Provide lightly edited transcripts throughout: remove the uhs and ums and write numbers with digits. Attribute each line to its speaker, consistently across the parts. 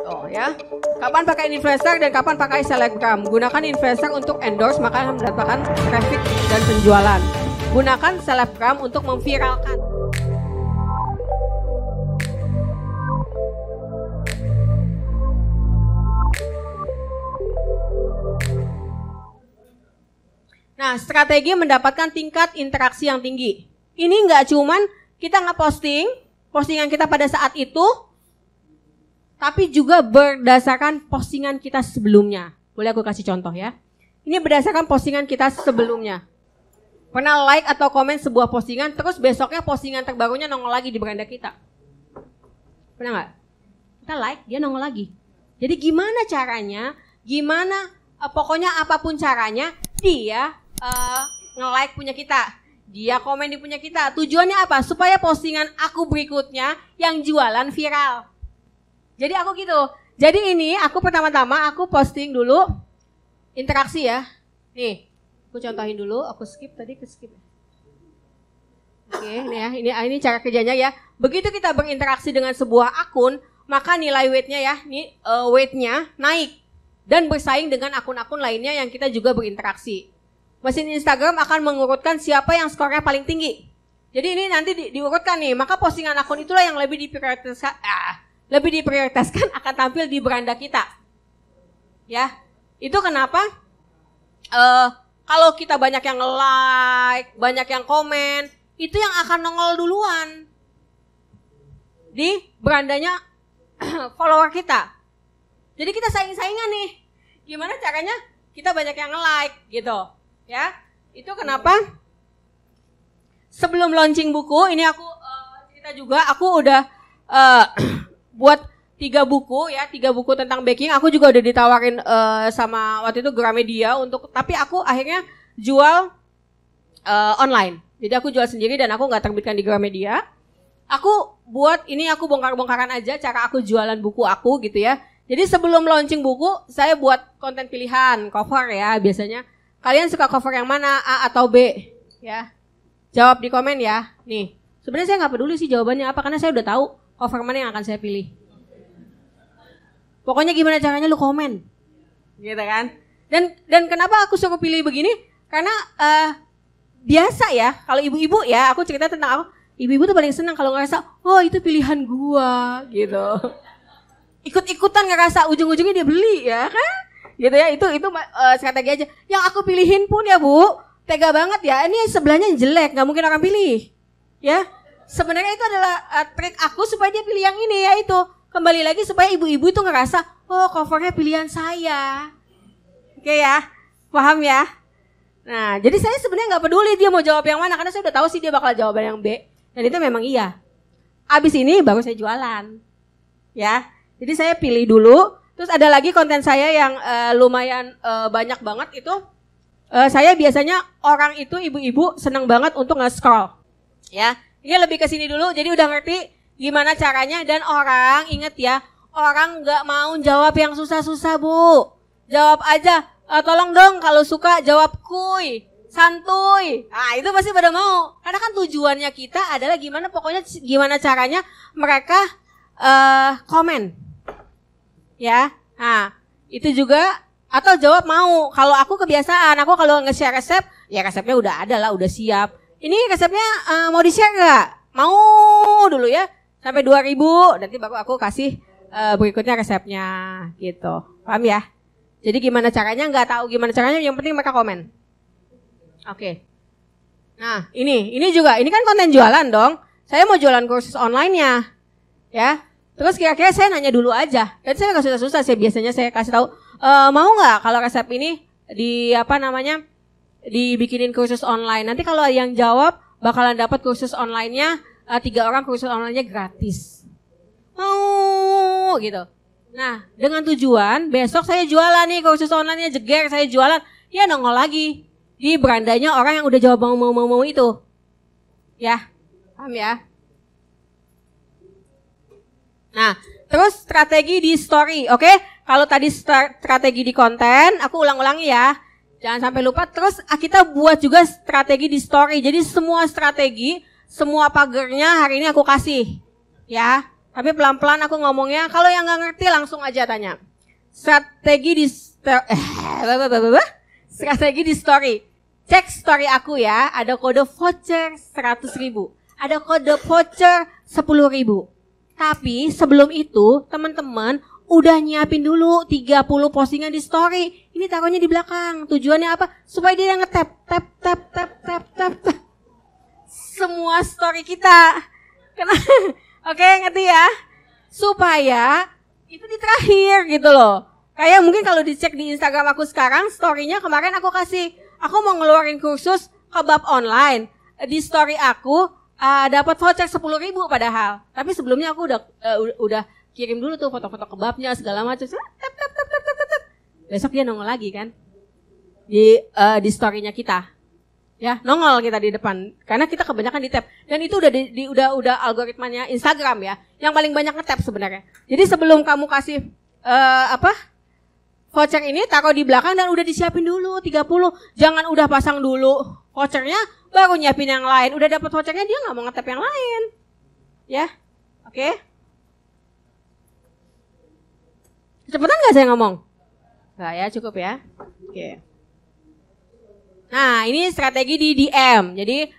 Speaker 1: Tuh ya. Kapan pakai influencer dan kapan pakai selebgram? Gunakan influencer untuk endorse maka mendapatkan traffic dan penjualan. Gunakan selebgram untuk memviralkan. Nah, strategi mendapatkan tingkat interaksi yang tinggi. Ini nggak cuman kita ngeposting, postingan kita pada saat itu, tapi juga berdasarkan postingan kita sebelumnya. Boleh aku kasih contoh ya? Ini berdasarkan postingan kita sebelumnya. Pernah like atau komen sebuah postingan, terus besoknya postingan terbarunya nongol lagi di beranda kita. Pernah nggak? Kita like, dia nongol lagi. Jadi gimana caranya? Pokoknya apapun caranya, dia nge-like punya kita, dia komen di punya kita. Tujuannya apa? Supaya postingan aku berikutnya yang jualan viral. Jadi aku gitu. Jadi ini aku pertama-tama aku posting dulu interaksi ya. Nih, aku contohin dulu. Aku skip tadi, ke skip. Oke, ini ya. Ini cara kerjanya ya. Begitu kita berinteraksi dengan sebuah akun, maka nilai weight-nya ya, weight-nya naik dan bersaing dengan akun-akun lainnya yang kita juga berinteraksi. Mesin Instagram akan mengurutkan siapa yang skornya paling tinggi. Jadi ini nanti diurutkan nih, maka postingan akun itulah yang lebih diprioritaskan akan tampil di beranda kita. Ya, itu kenapa? Kalau kita banyak yang like, banyak yang komen, itu yang akan nongol duluan di berandanya follower kita. Jadi kita saing-saingan nih. Gimana caranya? Kita banyak yang like gitu. Ya, itu kenapa sebelum launching buku, ini aku cerita juga, aku udah buat 3 buku ya, 3 buku tentang baking. Aku juga udah ditawarin sama waktu itu Gramedia tapi aku akhirnya jual online. Jadi aku jual sendiri dan aku nggak terbitkan di Gramedia. Aku buat ini, aku bongkar-bongkaran aja cara aku jualan buku aku gitu ya. Jadi sebelum launching buku, saya buat konten pilihan, cover ya biasanya. Kalian suka cover yang mana, A atau B? Ya, jawab di komen ya. Nih, sebenarnya saya nggak peduli sih jawabannya apa, karena saya udah tahu cover mana yang akan saya pilih. Pokoknya gimana caranya lu komen, gitu kan? Dan kenapa aku suruh pilih begini? Karena biasa ya, kalau ibu-ibu ya, aku cerita tentang aku, ibu-ibu tuh paling senang kalau ngerasa, oh itu pilihan gua, gitu. Ikut-ikutan ngerasa ujung-ujungnya dia beli ya kan? Gitu ya, itu strategi aja. Yang aku pilihin pun ya Bu, tega banget ya. Ini sebelahnya jelek, nggak mungkin orang pilih. Ya, sebenarnya itu adalah trik aku supaya dia pilih yang ini ya itu. Kembali lagi supaya ibu-ibu itu ngerasa, oh covernya pilihan saya. Oke ya, paham ya. Nah, jadi saya sebenarnya nggak peduli dia mau jawab yang mana, karena saya udah tahu sih dia bakal jawab yang B. Dan itu memang iya. Abis ini baru saya jualan. Ya, jadi saya pilih dulu. Terus ada lagi konten saya yang lumayan banyak banget itu. Saya biasanya orang itu ibu-ibu senang banget untuk nge-scroll. Ya, ini lebih ke sini dulu. Jadi udah ngerti gimana caranya. Dan orang, inget ya, orang nggak mau jawab yang susah-susah Bu. Jawab aja, tolong dong kalau suka jawab kuy, santuy. Nah itu pasti pada mau. Karena kan tujuannya kita adalah gimana caranya mereka komen. Ya, nah itu juga, atau jawab mau. Kalau aku kebiasaan, aku kalau nge-share resep, ya resepnya udah ada lah, udah siap. Ini resepnya mau di-share nggak? Mau dulu ya, sampai 2.000, nanti baru aku kasih berikutnya resepnya, gitu. Paham ya? Jadi gimana caranya, nggak tahu gimana caranya, yang penting mereka komen. Oke. Nah ini juga, ini kan konten jualan dong. Saya mau jualan kursus online-nya, ya. Terus kira-kira saya nanya dulu aja. Dan saya nggak susah-susah, biasanya saya kasih tahu, mau nggak kalau resep ini dibikinin kursus online. Nanti kalau yang jawab bakalan dapat kursus online-nya 3 orang, kursus online-nya gratis. Gitu. Nah, dengan tujuan besok saya jualan nih kursus online-nya, jeger saya jualan, ya nongol lagi di berandanya orang yang udah jawab mau itu. Ya, paham ya? Nah, terus strategi di story, oke? Kalau tadi strategi di konten, aku ulang-ulangi ya. Jangan sampai lupa. Terus kita buat juga strategi di story. Jadi semua strategi, semua pagernya hari ini aku kasih. Ya, Tapi pelan-pelan aku ngomongnya, kalau yang nggak ngerti langsung aja tanya. Strategi di story. Cek story aku ya, ada kode voucher 100.000. Ada kode voucher 10.000. Tapi sebelum itu teman-teman udah nyiapin dulu 30 postingan di story. Ini taruhnya di belakang. Tujuannya apa? Supaya dia nge-tap, tap. Semua story kita. Oke, ngerti ya? Supaya itu di terakhir gitu loh. Kayak mungkin kalau dicek di Instagram aku sekarang, story-nya kemarin aku kasih. Aku mau ngeluarin kursus kebab online. Di story aku dapat voucher 10.000 padahal. Tapi sebelumnya aku udah kirim dulu tuh foto-foto kebabnya segala macam. Tap. Besok dia nongol lagi kan di story-nya kita. Ya, nongol kita di depan karena kita kebanyakan di tap. Dan itu udah algoritmanya Instagram ya, yang paling banyak nge-tap sebenarnya. Jadi sebelum kamu kasih voucher ini taruh di belakang dan udah disiapin dulu 30. Jangan udah pasang dulu vouchernya baru nyiapin yang lain. Udah dapat vouchernya dia nggak mau nge-tap yang lain. Ya, oke. Cepetan nggak saya ngomong? Nggak ya, cukup ya. Oke. Nah, ini strategi di DM. Jadi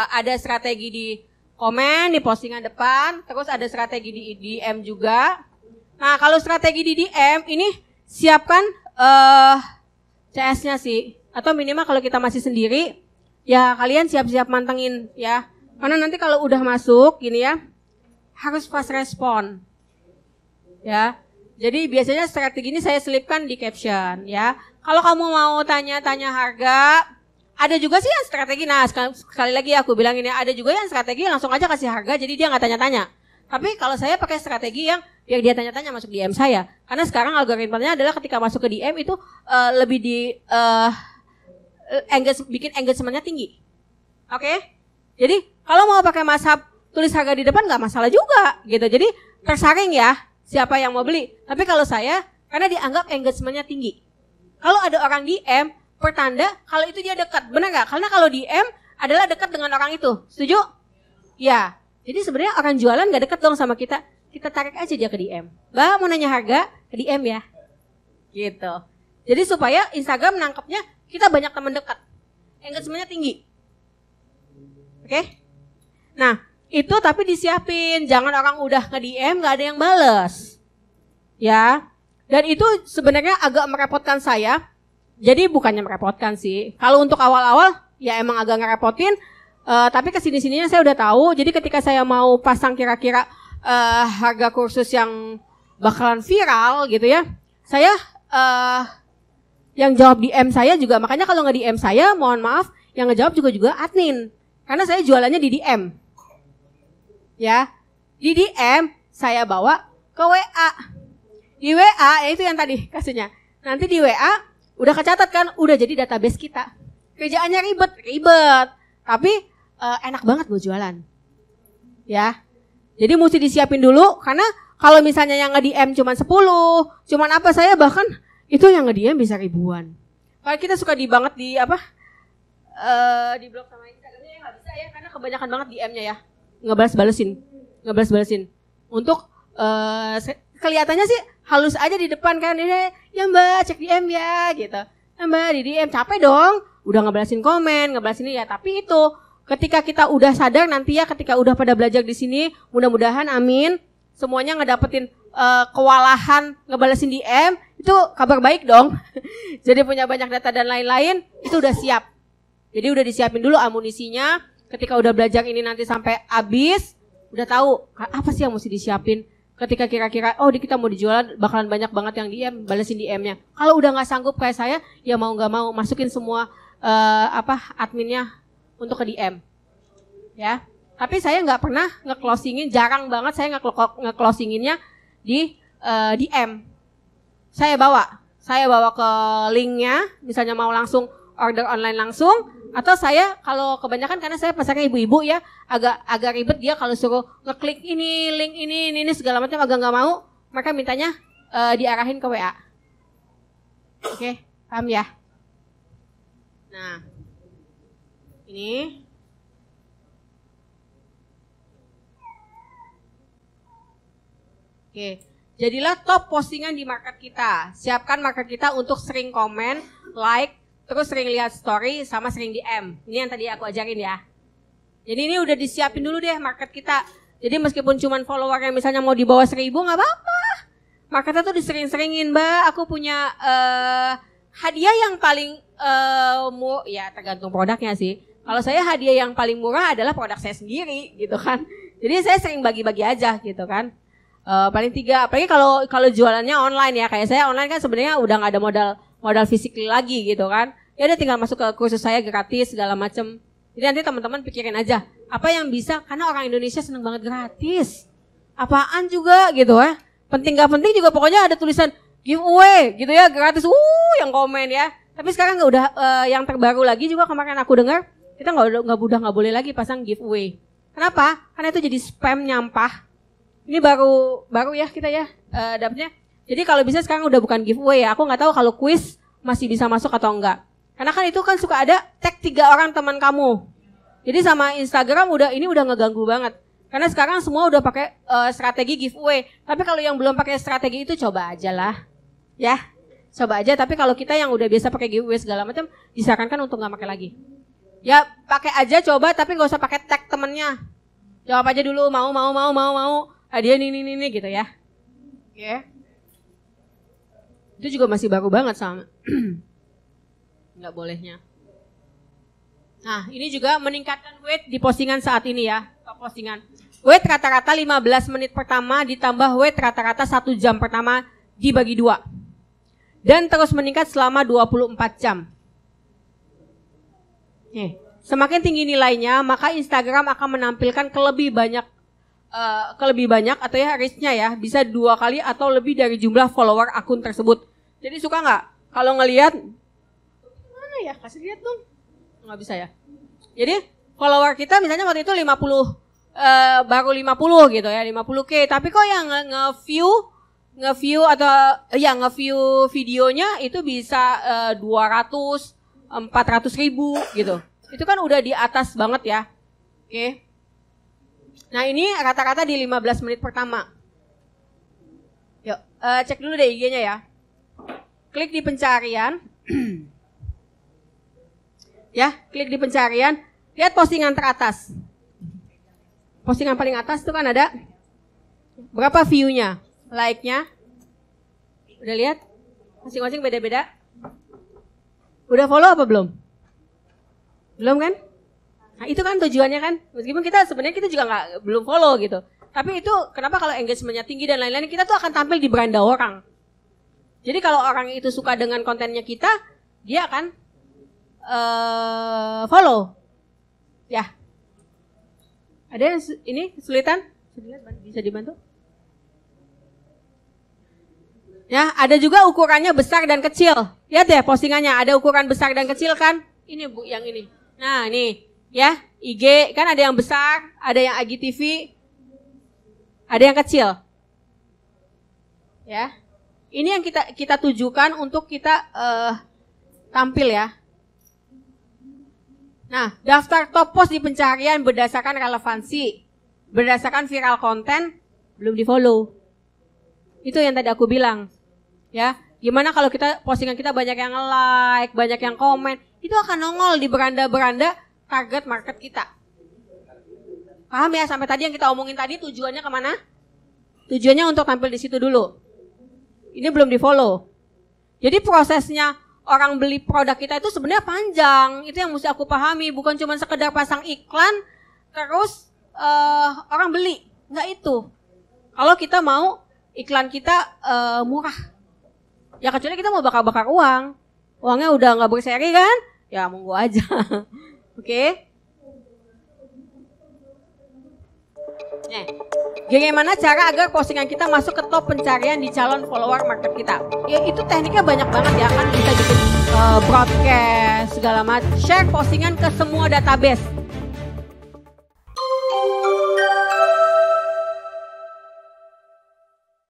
Speaker 1: ada strategi di komen, di postingan depan, terus ada strategi di DM juga. Nah, kalau strategi di DM ini siapkan CS-nya sih. Atau minimal kalau kita masih sendiri, ya kalian siap-siap mantengin ya. Karena nanti kalau udah masuk gini ya, harus fast respon. Ya. Jadi biasanya strategi ini saya selipkan di caption ya. Kalau kamu mau tanya-tanya harga, ada juga sih yang strategi. Nah, sekali lagi aku bilang ini, ada juga yang strategi langsung aja kasih harga jadi dia nggak tanya-tanya. Tapi kalau saya pakai strategi yang biar dia tanya-tanya masuk DM saya. Karena sekarang algoritmanya adalah ketika masuk ke DM itu lebih bikin engagement-nya tinggi. Oke? Jadi kalau mau pakai mazhab tulis harga di depan nggak masalah juga gitu. Jadi tersaring ya siapa yang mau beli. Tapi kalau saya karena dianggap engagement-nya tinggi. Kalau ada orang DM pertanda kalau itu dia dekat. Benar nggak? Karena kalau DM adalah dekat dengan orang itu. Setuju? Ya. Jadi sebenarnya orang jualan nggak dekat dong sama kita. Kita tarik aja dia ke DM. Mbak mau nanya harga? Ke DM ya. Gitu. Jadi supaya Instagram nangkepnya kita banyak teman dekat. Engagement-nya tinggi. Oke? Nah, itu tapi disiapin. Jangan orang udah nge-DM nggak ada yang bales. Ya. Dan itu sebenarnya agak merepotkan saya. Jadi bukannya merepotkan sih. Kalau untuk awal-awal ya emang agak ngerepotin. Tapi kesini-sininya saya udah tahu. Jadi ketika saya mau pasang kira-kira harga kursus yang bakalan viral gitu ya. Saya yang jawab DM saya juga. Makanya kalau nggak DM saya mohon maaf. Yang ngejawab juga admin. Karena saya jualannya di DM. Ya. Di DM saya bawa ke WA. Di WA ya itu yang tadi kasihnya. Nanti di WA udah kecatat kan, udah jadi database kita. Kerjaannya ribet. Tapi enak banget buat jualan. Ya. Jadi mesti disiapin dulu karena kalau misalnya yang nge-DM cuma 10, cuman apa saya bahkan itu yang nge-DM bisa ribuan. Kalau kita suka banget di blog sama Instagramnya ya nggak bisa ya karena kebanyakan banget DM-nya ya. Ngebales-balesin. Untuk kelihatannya sih halus aja di depan kan, ya mbak cek DM ya gitu. Ya mbak di DM capek dong, udah ngebalasin komen, ngebalasin ini ya. Tapi itu ketika kita udah sadar nanti ya, ketika udah pada belajar di sini, mudah-mudahan amin semuanya ngedapetin kewalahan ngebalasin DM itu kabar baik dong. Jadi punya banyak data dan lain-lain itu udah siap. Jadi udah disiapin dulu amunisinya. Ketika udah belajar ini nanti sampai habis, udah tahu apa sih yang mesti disiapin. Ketika kira-kira di kita mau dijual bakalan banyak banget yang DM, balesin DM-nya. Kalau udah nggak sanggup kayak saya, ya mau nggak mau masukin semua adminnya untuk ke DM. Ya. Tapi saya nggak pernah nge-closingin, jarang banget saya nge-closinginnya di DM. Saya bawa ke linknya, misalnya mau langsung order online langsung. Atau saya kalau kebanyakan karena saya pasarnya ibu-ibu ya agak ribet dia kalau suruh ngeklik ini link ini segala macam agak nggak mau, mereka mintanya diarahin ke WA. Oke, paham ya? Nah, ini Oke. Jadilah top postingan di market kita. Siapkan market kita untuk sering komen, like, terus sering lihat story, sama sering DM. Ini yang tadi aku ajarin ya. Jadi ini udah disiapin dulu deh market kita. Jadi meskipun cuman follower yang misalnya mau di bawah 1000 nggak apa-apa. Marketnya tuh disering-seringin, Mbak. Aku punya hadiah yang paling ya tergantung produknya sih. Kalau saya hadiah yang paling murah adalah produk saya sendiri gitu kan. Jadi saya sering bagi-bagi aja gitu kan. Paling 3, apalagi kalau jualannya online ya, kayak saya online kan sebenarnya udah nggak ada modal fisik lagi gitu kan. Ya udah tinggal masuk ke kursus saya gratis segala macem. Jadi nanti teman-teman pikirin aja apa yang bisa, karena orang Indonesia seneng banget gratis. Apaan juga gitu ya. Penting gak penting juga pokoknya ada tulisan giveaway gitu ya, gratis. Yang komen ya. Tapi sekarang nggak udah yang terbaru lagi juga kemarin aku dengar kita nggak boleh lagi pasang giveaway. Kenapa? Karena itu jadi spam nyampah. Ini baru ya kita ya dapetnya. Jadi kalau bisa sekarang udah bukan giveaway ya. Aku nggak tahu kalau quiz masih bisa masuk atau enggak. Karena kan itu kan suka ada tag 3 orang teman kamu. Jadi sama Instagram udah ngeganggu banget. Karena sekarang semua udah pakai strategi giveaway. Tapi kalau yang belum pakai strategi itu coba aja lah. Ya, coba aja. Tapi kalau kita yang udah biasa pakai giveaway segala macam, disarankan untuk nggak pakai lagi. Ya pakai aja coba, tapi nggak usah pakai tag temennya. Jawab aja dulu mau. Hadiah ini gitu ya. Oke. Itu juga masih baru banget sama. Nggak bolehnya. Nah, ini juga meningkatkan weight di postingan saat ini ya. Top postingan. Weight rata-rata 15 menit pertama ditambah weight rata-rata 1 jam pertama dibagi 2. Dan terus meningkat selama 24 jam. Nih, semakin tinggi nilainya, maka Instagram akan menampilkan lebih banyak atau ya reach-nya ya, bisa 2 kali atau lebih dari jumlah follower akun tersebut. Jadi suka nggak kalau ngelihat mana ya, kasih lihat dong, nggak bisa ya. Jadi follower kita misalnya waktu itu 50 baru 50 gitu ya, 50K, tapi kok yang nge-view atau ya nge-view videonya itu bisa 200 400 ribu gitu. Itu kan udah di atas banget ya. Oke. Nah ini rata-rata di 15 menit pertama. Yuk, cek dulu deh IG-nya ya. Klik di pencarian. Ya, klik di pencarian. Lihat postingan teratas. Postingan paling atas itu kan ada berapa view-nya, like-nya. Udah lihat? Masing-masing beda-beda. Udah follow apa belum? Belum kan? Nah itu kan tujuannya kan, meskipun kita juga belum follow gitu. Tapi itu kenapa kalau engagementnya tinggi dan lain-lain, kita tuh akan tampil di beranda orang. Jadi kalau orang itu suka dengan kontennya kita, dia akan follow. Ya. Ada yang ini kesulitan? Bisa dibantu? Ya, ada juga ukurannya besar dan kecil. Lihat ya postingannya, ada ukuran besar dan kecil kan? Ini Bu, yang ini. Nah, ini ya, IG kan ada yang besar, ada yang IGTV, ada yang kecil. Ya. Ini yang kita tujukan untuk kita tampil ya. Nah, daftar top post di pencarian berdasarkan relevansi, berdasarkan viral konten, belum di-follow. Itu yang tadi aku bilang. Ya, gimana kalau postingan kita banyak yang like, banyak yang komen, itu akan nongol di beranda-beranda target market kita. Paham ya? Sampai tadi yang kita omongin tadi tujuannya kemana? Tujuannya untuk tampil di situ dulu. Ini belum di-follow. Jadi prosesnya orang beli produk kita itu sebenarnya panjang. Itu yang mesti aku pahami. Bukan cuma sekedar pasang iklan, terus orang beli. Enggak itu. Kalau kita mau iklan kita murah. Ya kecuali kita mau bakar-bakar uang. Uangnya udah nggak berseri kan? Ya monggo aja. Oke. Nih, bagaimana cara agar postingan kita masuk ke top pencarian di calon follower market kita? Ya itu tekniknya banyak banget ya kan, bisa bikin broadcast segala macam, share postingan ke semua database.